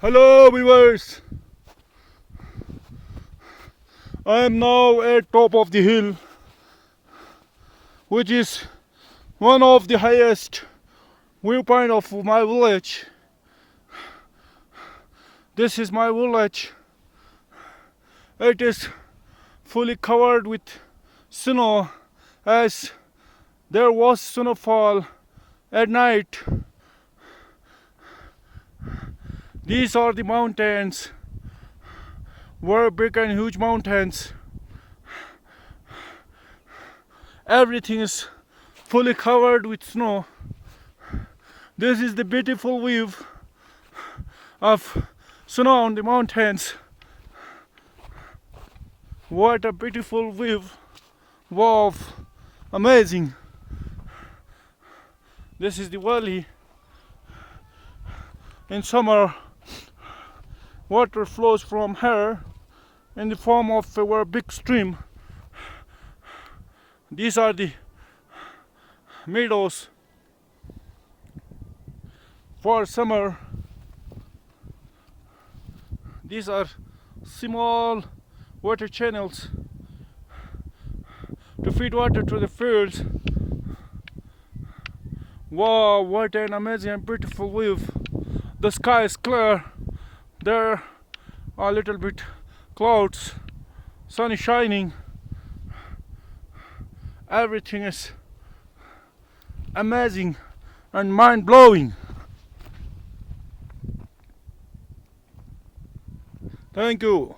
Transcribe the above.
Hello viewers, I am now at top of the hill, which is one of the highest viewpoint of my village. This is my village. It is fully covered with snow, as there was snowfall at night. These are the mountains, very big and huge mountains. Everything is fully covered with snow. This is the beautiful view of snow on the mountains. What a beautiful view! Wow, amazing! This is the valley. In summer, water flows from here in the form of a very big stream. These are the meadows for summer. These are small water channels to feed water to the fields. Wow, what an amazing and beautiful view. The sky is clear. There are a little bit clouds. Sun is shining. Everything is amazing and mind-blowing. Thank you.